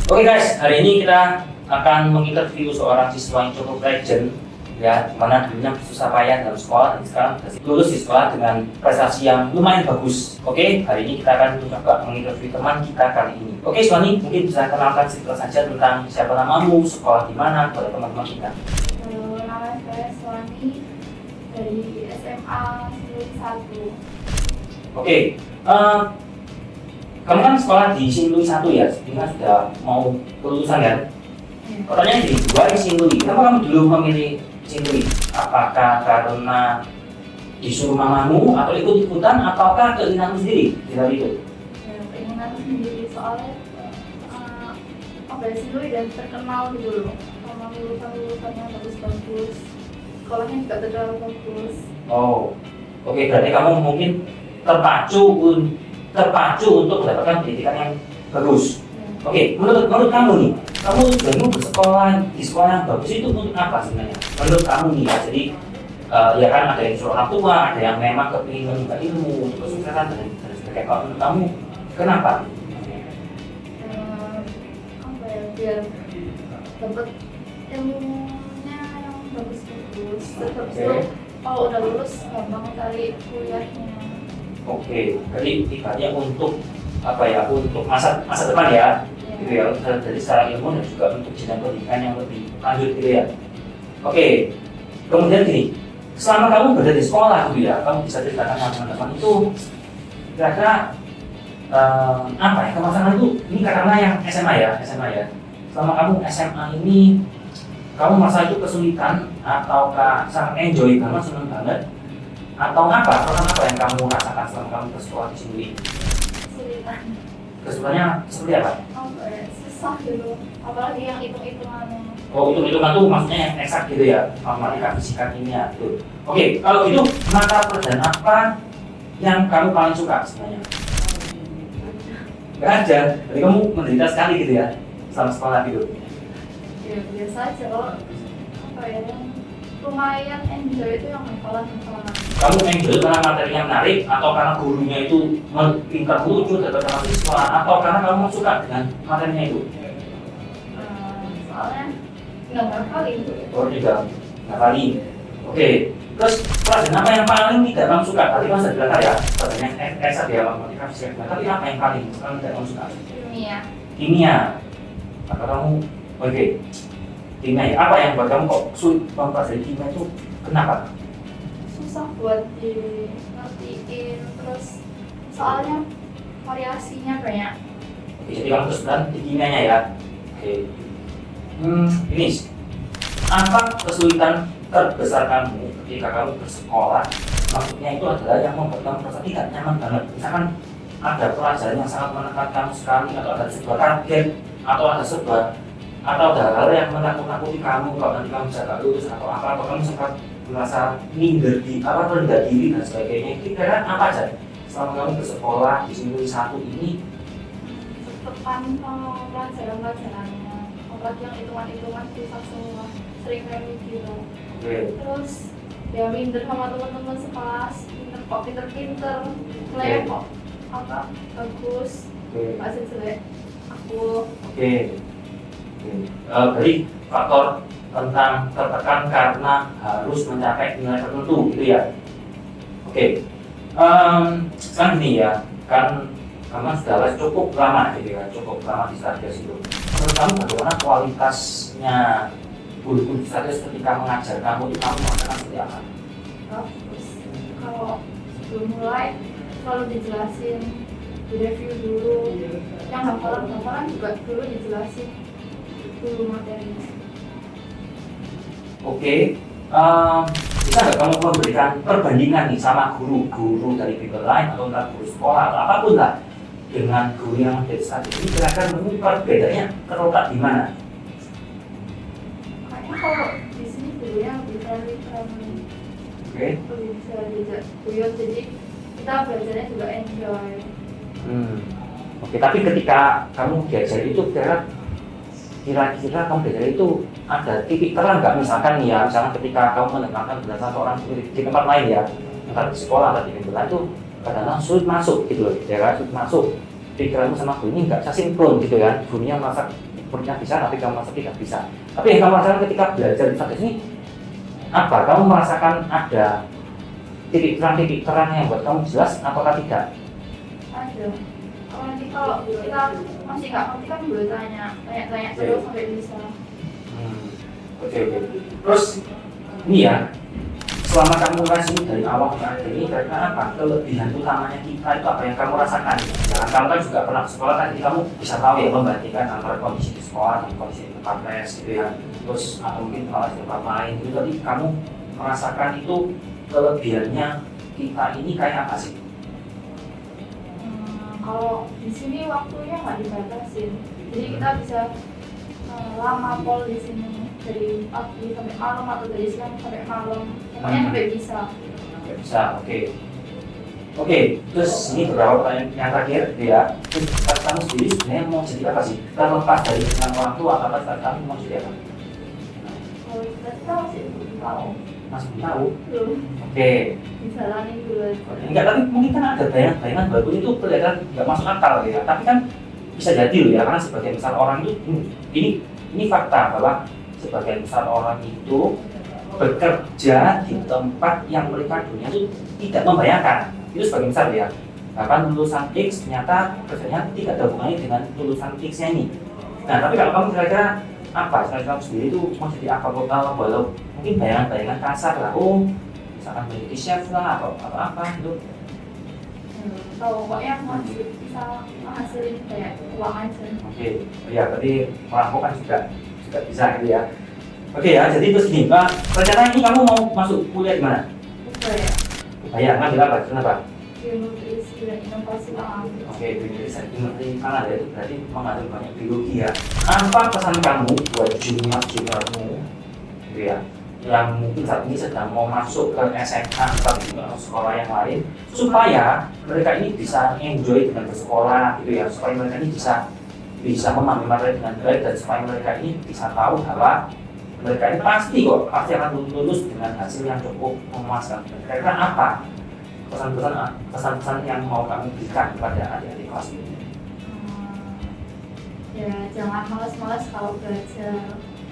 Oke guys, hari ini kita akan menginterview seorang siswa yang cukup legend ya, dimana dulunya susah payah dalam sekolah dan sekarang lulus di sekolah dengan prestasi yang lumayan bagus. Oke, hari ini kita akan mencoba menginterview teman kita kali ini. Oke, Swani, mungkin bisa kenalkan sedikit saja tentang siapa namamu, sekolah di mana kepada teman-teman kita. Halo, nama saya Swani dari SMA Sinlui 1. Oke, kamu kan sekolah di Sinlui 1 ya, ini kan sudah mau kelulusan kan? Pertanyaan di dua di Sinlui, kenapa kamu dulu memilih Sinlui? Apakah karena disuruh mamamu atau ikut-ikutan ataukah keinginanmu sendiri di hal itu? Ya, keinginan sendiri soalnya Sinlui dan terkenal gitu loh, sama lulusan-lulusannya bagus-bagus, sekolahnya juga terkenal bagus. Oh, oke, berarti kamu mungkin terpacu untuk mendapatkan pendidikan yang bagus. Oke, menurut kamu nih, kamu tujuanmu bersekolah di sekolah yang bagus itu untuk apa sebenarnya? Menurut kamu nih ya, jadi ya kan ada yang disuruh orang tua, ada yang memang kepingin menimba ilmu untuk kesuksesan dan sebagainya. Kalau menurut kamu, kenapa? Biar dapat ilmunya yang bagus-bagus. Terus kalau udah lulus gampang cari kuliahnya. Oke, jadi ibaratnya untuk apa ya? Untuk masa depan ya, gitu ya. Dari secara ilmu dan juga untuk jenjang pendidikan yang lebih lanjut gitu ya. Oke, kemudian gini, selama kamu berada di sekolah gitu ya, kamu bisa ceritakan sama teman-teman itu kira-kira apa ya? Kemasangan itu ini karena yang SMA ya. Selama kamu SMA ini, kamu merasa itu kesulitan ataukah sangat enjoy banget, seneng banget? Atau apa? Karena apa yang kamu rasakan selama kamu bersekolah di sini? Kesulitan. Kesulitannya seperti apa? Susah gitu, apalagi yang hitung-hitungan. Oh, hitung-hitungan tuh maksudnya yang eksak gitu ya, matematika, fisika, kimia gitu. Oke, kalau gitu mata pelajaran apa yang kamu paling suka sebenarnya? Gak ada, jadi kamu menderita sekali gitu ya selama sekolah gitu. Ya biasa aja, kalau yang lumayan enjoy itu yang hafalan. Kamu enjoy karena materinya menarik atau karena gurunya itu pintar lucu daripada siswa atau karena kamu suka dengan materinya itu? Soalnya nggak ngapalin. Oh, juga ngapalin. Oke, terus pelajaran apa yang paling tidak kamu suka? Tadi kan sudah bilang ya, pelajaran yang eksak ya, matematika, fisika. Tapi apa yang paling tidak kamu suka? Kimia. Maka kamu, oke, kimia ya. Apa yang buat kamu kok sulit mempelajari kimia itu? Kenapa? Susah buat dingertiin, terus soalnya variasinya banyak. Oke, jadi kamu kesulitan di kimianya ya. Oke. Ini apa kesulitan terbesar kamu ketika kamu bersekolah? Maksudnya itu adalah yang membuat kamu merasa tidak nyaman banget. Misalkan ada pelajaran yang sangat menekan kamu sekali, atau ada sebuah target, atau ada hal-hal yang menakut-nakuti kamu kalau nanti kamu bisa gak lulus atau apa, atau kamu sempat merasa rendah diri dan sebagainya. Kira-kira apa aja selama kamu bersekolah di Sinlui 1 ini? Pantau pelajaran-pelajarannya, apalagi yang hitungan-hitungan susah semua, sering kayak gitu. Terus ya minder sama teman-teman sekelas, pinter, nilainya kok bagus, masih jelek aku. Jadi faktor tentang tertekan karena harus mencapai nilai tertentu gitu ya. Sekarang gini ya, kan kamu sudah cukup lama gitu ya, di Satgas itu. Menurut kamu bagaimana kualitasnya guru-guru di Satgas ketika mengajar kamu itu, kamu merasakan seperti apa? Bagus. Kalau sebelum mulai selalu dijelasin, direview dulu, yang hafalan juga dulu dijelasin dulu materinya. Bisa nggak kamu memberikan perbandingan nih sama guru dari bidang lain atau entah guru sekolah atau apapun lah dengan guru yang dari saat ini, kira-kira mungkin perbedaannya terletak di mana? Kayaknya kalau di sini gurunya lebih lebih bisa diajak guyon, jadi kita belajarnya juga enjoy. Tapi ketika kamu diajar itu kira-kira kamu belajar itu ada titik terang nggak? Misalkan ketika kamu menekankan berdasarkan seorang di tempat lain ya, entah di sekolah atau di lingkungan itu kadang-kadang sulit masuk gitu loh, ya kan? Sulit masuk, pikiranmu sama guru ini nggak bisa sinkron gitu kan, gurunya merasa sepertinya bisa, tapi kamu merasa tidak bisa. Tapi yang kamu rasakan ketika belajar di Fadas ini apa? Kamu merasakan ada titik terang yang buat kamu jelas, apakah tidak? Ada. Apalagi kalau kita masih nggak ngerti kan boleh tanya terus sampai bisa. Oke. Terus ini ya, selama kamu ngasih dari awal ke akhir ini, karena apa? Kelebihan utamanya kita itu apa yang kamu rasakan? Jangan kamu kan juga pernah sekolah kan, jadi kamu bisa tahu ya membandingkan antara kondisi di sekolah dan kondisi di tempat les gitu ya. Terus atau mungkin malah di tempat lain itu tadi kamu merasakan itu kelebihannya kita ini kayak apa sih? Kalau di sini waktunya nggak dibatasin, jadi kita bisa lama pol di sini dari pagi sampai malam atau dari siang sampai malam, pokoknya sampai bisa. Bisa, oke. Terus ini beberapa pertanyaan yang terakhir ya. Terus kamu sendiri sebenarnya mau jadi apa sih? Terlepas dari dengan orang tua, apa kamu mau jadi apa? Kalau kita masih belum tahu. Masih belum tahu. Belum. Oke. Dijalani dulu. Enggak, tapi mungkin kan ada bayangan baru itu kelihatan nggak masuk akal ya. Tapi kan bisa jadi loh ya, karena sebagian besar orang itu ini fakta bahwa sebagian besar orang itu bekerja di tempat yang mereka dulunya itu tidak membayangkan. Itu sebagian besar ya. Bahkan lulusan X ternyata kerjanya tidak ada hubungannya dengan lulusan X-nya ini. Nah, tapi kalau kamu kira-kira apa? Kamu sendiri itu mau jadi apa? Walau mungkin bayangan-bayangan kasar lah. Oh, misalkan menjadi chef lah atau apa-apa gitu. Tahu pokoknya bisa menghasilin kayak uang aja. Oke, ya berarti merampok kan juga bisa gitu ya. Oke ya, jadi terus gini, rencana ini kamu mau masuk kuliah di mana? Ubaya. Ubaya, ngambil apa? Kenapa? Nutrisi dan inovasi pangan. Oke, inovasi pangan ya, itu berarti mengandung banyak biologi ya. Apa pesan kamu buat juniormu gitu ya, yang mungkin saat ini sedang mau masuk ke SMA atau sekolah yang lain, supaya mereka ini bisa enjoy dengan bersekolah gitu ya, supaya mereka ini bisa memahami materi dengan baik, dan supaya mereka ini bisa tahu bahwa mereka ini pasti akan lulus dengan hasil yang cukup memuaskan. Kira-kira apa pesan-pesan yang mau kamu berikan kepada adik-adik kelas ini? Ya jangan malas-malas kalau belajar.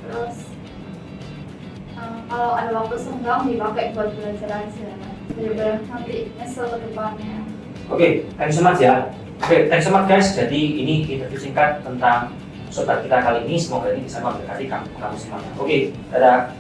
Terus kalau ada waktu senggang dipakai buat belajar aja, daripada nanti nyesel ke depannya. Oke, thank you so much ya. Oke, thanks so much guys. Jadi ini interview singkat tentang sobat kita kali ini. Semoga ini bisa memberkati kamu semuanya. Oke, dadah.